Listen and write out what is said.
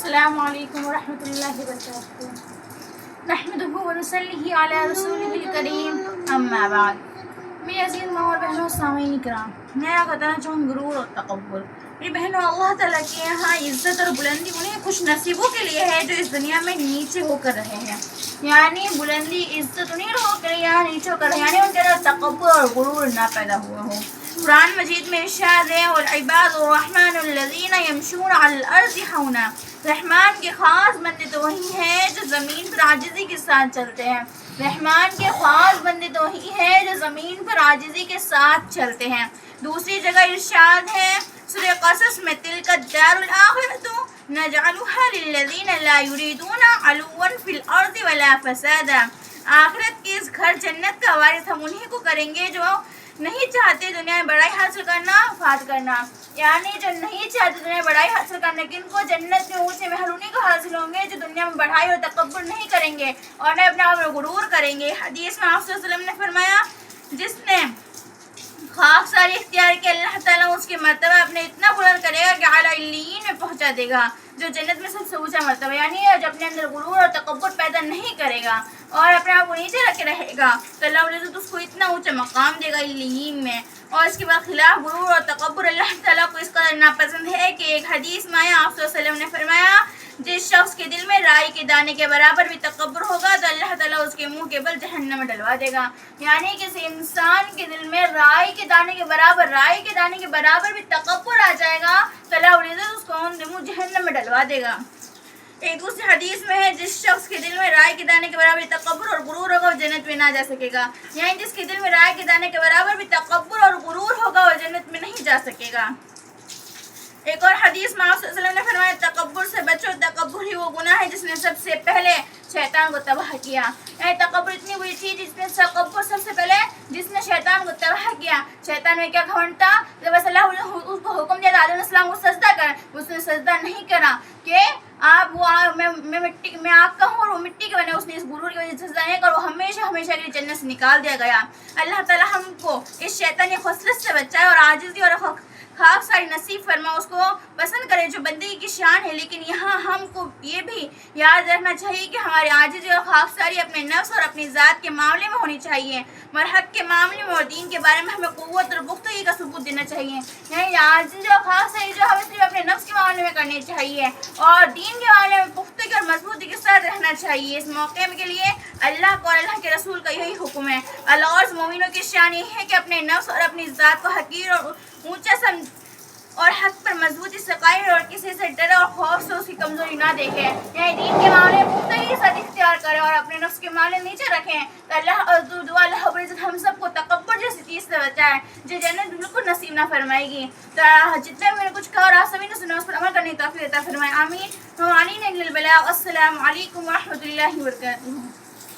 السلام علیکم ورحمۃ اللہ وبرکاتہ نحمدہ ونصلی علی رسولہ الکریم اما بعد۔ میرے عزیز ماں اور بہنوں سامعین کرام، میں آپ بتانا چاہوں غرور اور تکبر۔ میری بہنوں، اللہ تعالیٰ کے یہاں عزت اور بلندی انہیں خوش نصیبوں کے لیے ہے جو اس دنیا میں نیچے ہو کر رہے ہیں، یعنی بلندی عزت انہیں لوگوں کے لیے یہاں نیچے ہو کر رہے ہیں، یعنی ان کے اندر تکبر اور غرور نہ پیدا ہوا ہو۔ قرآن مجید میں ارشاد ہے وَالْعِبَادُ الرَّحْمَنُ الَّذِينَ يَمْشُونَ عَلَى الْأَرْضِ هَوْنًا، رحمان کے خاص بندے تو وہی ہیں جو زمین پر عاجزی کے ساتھ چلتے ہیں۔ رحمان کے خاص بندے تو وہی ہیں جو زمین پر عاجزی کے ساتھ چلتے ہیں۔ دوسری جگہ ارشاد ہے سورہ قصص میں تِلْكَ الدَّارُ الْآخِرَةُ نَجْعَلُهَا لِلَّذِينَ لَا يُرِيدُونَ عُلُوًّا فِي الْأَرْضِ وَلَا فَسَادًا، آخرت کے اس گھر جنت کا وارث ہم انہیں کو کریں گے جو نہیں چاہتے دنیا میں بڑائی حاصل کرنا، فات کرنا، یعنی جو نہیں چاہتے دنیا میں بڑائی حاصل کرنے کی، ان کو جنت میں اونچے محل انہیں کو حاصل ہوں گے جو دنیا میں بڑائی اور تکبر نہیں کریں گے اور نہ اپنے آپ میں غرور کریں گے۔ حدیث میں آپ صلی اللہ علیہ وسلم نے فرمایا جس نے خاک ساری اختیار کی، اللہ تعالیٰ اس کے مرتبہ اپنے اتنا بلند کرے گا کہ اعلیٰ علیین میں پہنچا دے گا، جو جنت میں سب سے اونچا مرتبہ، یعنی جو اپنے اندر غرور اور تکبر پیدا نہیں کرے گا اور اپنے آپ کو نیچے رکھ کے رہے گا تو اللہ العزت اس کو اتنا اونچا مقام دے گا علیین میں۔ اور اس کے بعد خلاف غرور اور تکبر اللہ تعالیٰ کو اس قدر ناپسند ہے کہ ایک حدیث میں آیا آپ صلی اللہ علیہ وسلم نے فرمایا جس شخص کے دل میں رائی کے دانے کے برابر بھی تکبر ہوگا تو اللہ تعالیٰ اس کے منہ کے بل جہنم میں ڈلوا دے گا، یعنی کسی انسان کے دل میں رائی کے دانے کے برابر بھی تکبر آ جائے گا تو اللہ العزت اس کو منہ جہنم میں ڈلوا دے گا۔ ایک دوسری حدیث میں ہے جس شخص کے دل میں رائے کے دانے کے برابر تکبر اور غرور ہوگا وہ جنت میں نہ جا سکے گا، یعنی جس کے دل میں رائے کے دانے کے برابر بھی تکبر اور غرور ہوگا وہ جنت میں نہیں جا سکے گا۔ ایک اور حدیث میں آپ صلی اللہ علیہ وسلم نے فرمایا تکبر سے بچو، تکبر ہی وہ گناہ ہے جس نے سب سے پہلے شیطان کو تباہ کیا، یعنی تکبر اتنی بری چیز سب سے پہلے جس نے شیطان کو تباہ کیا۔ شیطان میں کیا گھمنڈ تھا، جب اللہ نے اس کو حکم دیا آدم علیہ السلام کو سجدہ کر، اس نے سجدہ نہیں کرا کہ میں آگ کا ہوں اور وہ مٹی کے بنے، اس نے اس غرور کی وجہ سے سجدہ نہیں کر، وہ ہمیشہ ہمیشہ کے لیے جنت سے نکال دیا گیا۔ اللہ تعالیٰ ہم کو اس شیطانی خصلت سے بچائے اور عاجزی اور خاک ساری نصیب فرما، اس کو پسند کرے جو بندگی کی شان ہے، لیکن یہاں ہم کو یہ بھی یاد رکھنا چاہیے کہ ہماری عاجزی اور خاک ساری اپنے نفس اور اپنی ذات کے معاملے میں ہونی چاہیے، مگر حق کے معاملے میں اور دین کے بارے میں ہمیں قوت اور پختگی کا ثبوت دینا چاہیے، یعنی عاجزی اور خاک ساری جو ہمیں صرف اپنے نفس کے معاملے میں کرنی چاہیے اور دین کے معاملے میں پختگی اور مضبوطی کے ساتھ رہنا چاہیے۔ اس موقع کے لیے اللہ کو اور اللہ کے رسول کا یہی حکم ہے۔ اللہ اور مومنوں کی شان یہ ہے کہ اپنے نفس اور اپنی ذات کو حقیر اور اونچا سمجھ اور حق پر مضبوطی سے قائم اور کسی سے ڈرے اور خوف سے اس کی کمزوری نہ دیکھے، یعنی دین کے معاملے میں پختگی کے ساتھ اختیار کرے اور اپنے نفس کے معاملے نیچے رکھیں تو اللہ رب العزت ہم سب کو تکبر جیسی چیز سے بچائے جو جنت بالکل نصیب نہ فرمائے گی۔ تو جتنے میں نے کچھ کہا اور آپ سبھی نے سنا اس پر عمل کرنے کی توفیق عطا فرمائے، آمین۔ السلام علیکم ورحمۃ اللہ وبرکاتہ۔